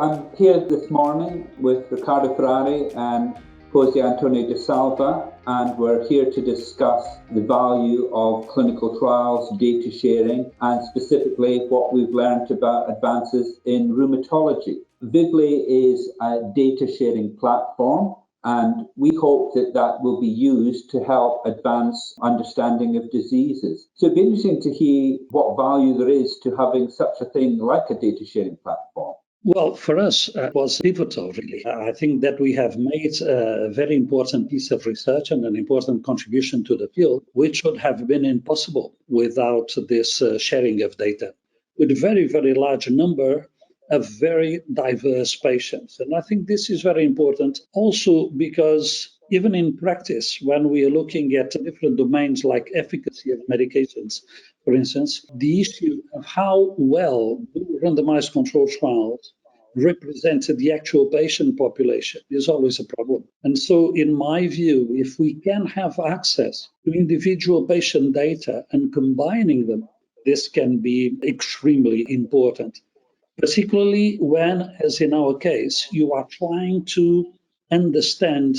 I'm here this morning with Ricardo Ferreira and José António P, and we're here to discuss the value of clinical trials, data sharing, and specifically what we've learned about advances in rheumatology. Vivli is a data sharing platform, and we hope that that will be used to help advance understanding of diseases. So it'd be interesting to hear what value there is to having such a thing like a data sharing platform. Well, for us, it was pivotal, really. I think that we have made a very important piece of research and an important contribution to the field, which would have been impossible without this sharing of data, with a very, very large number of very diverse patients. And I think this is very important also because even in practice, when we are looking at different domains like efficacy of medications, for instance, the issue of how well do randomized controlled trials represent the actual patient population is always a problem. And so, in my view, if we can have access to individual patient data and combining them, this can be extremely important, particularly when, as in our case, you are trying to understand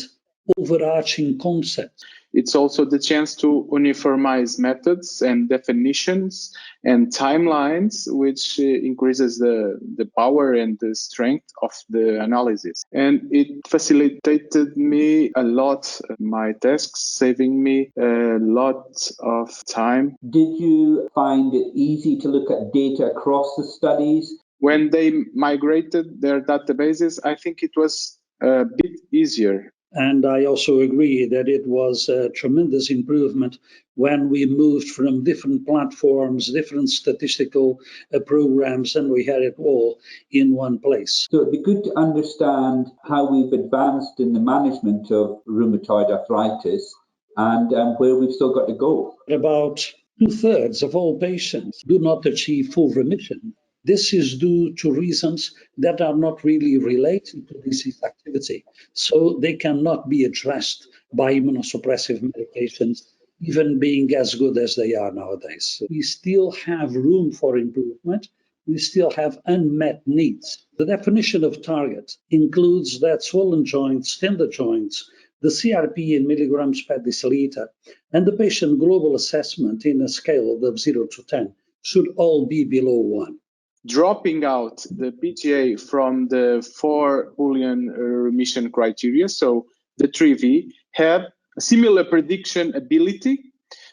overarching concepts. It's also the chance to uniformize methods and definitions and timelines, which increases the power and the strength of the analysis. And it facilitated me a lot, my tasks, saving me a lot of time. Did you find it easy to look at data across the studies? When they migrated their databases, I think it was a bit easier. And I also agree that it was a tremendous improvement when we moved from different platforms, different statistical programs, and we had it all in one place. So it'd be good to understand how we've advanced in the management of rheumatoid arthritis and where we've still got to go. About 2/3 of all patients do not achieve full remission. This is due to reasons that are not really related to disease activity. So they cannot be addressed by immunosuppressive medications, even being as good as they are nowadays. We still have room for improvement. We still have unmet needs. The definition of target includes that swollen joints, tender joints, the CRP in milligrams per deciliter, and the patient global assessment in a scale of 0 to 10 should all be below 1. Dropping out the PGA from the 4 Boolean remission criteria, so the 3V, had a similar prediction ability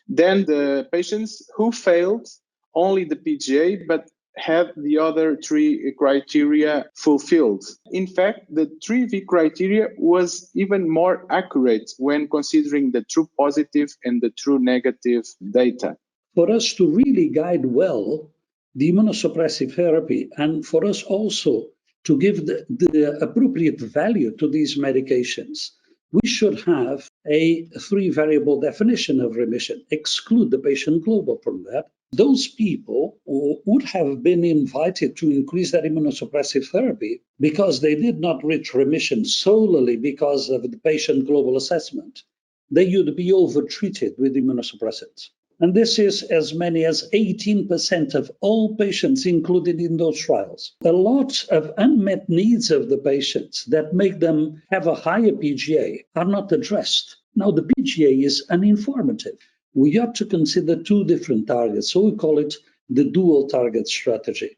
than the patients who failed only the PGA but had the other 3 criteria fulfilled. In fact, the 3V criteria was even more accurate when considering the true positive and the true negative data. For us to really guide well the immunosuppressive therapy, and for us also to give the appropriate value to these medications, we should have a 3-variable definition of remission, exclude the patient global from that. Those people who would have been invited to increase their immunosuppressive therapy because they did not reach remission solely because of the patient global assessment, they would be overtreated with immunosuppressants. And this is as many as 18% of all patients included in those trials. A lot of unmet needs of the patients that make them have a higher PGA are not addressed. Now, the PGA is uninformative. We ought to consider 2 different targets, so we call it the dual target strategy.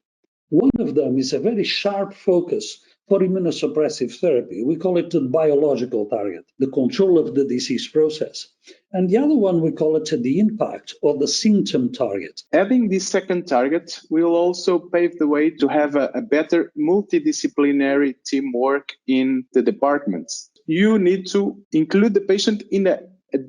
One of them is a very sharp focus for immunosuppressive therapy. We call it the biological target, the control of the disease process. And the other one, we call it the impact or the symptom target. Adding this second target will also pave the way to have a better multidisciplinary teamwork in the departments. You need to include the patient in a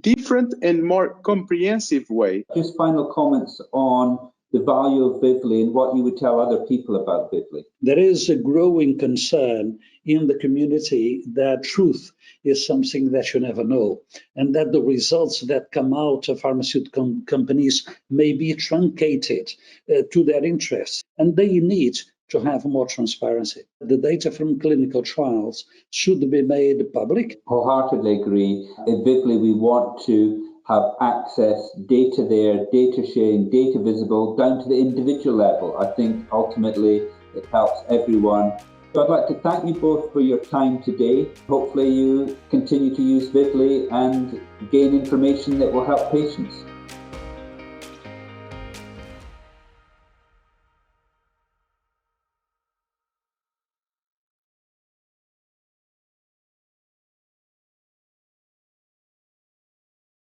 different and more comprehensive way. Just final comments on the value of Vivli and what you would tell other people about Vivli. There is a growing concern in the community that truth is something that you never know, and that the results that come out of pharmaceutical companies may be truncated to their interests, and they need to have more transparency. The data from clinical trials should be made public. Wholeheartedly agree. At Vivli, we want to have access, data there, data sharing, data visible, down to the individual level. I think ultimately it helps everyone So I'd like to thank you both for your time today. Hopefully you continue to use Vivli and gain information that will help patients.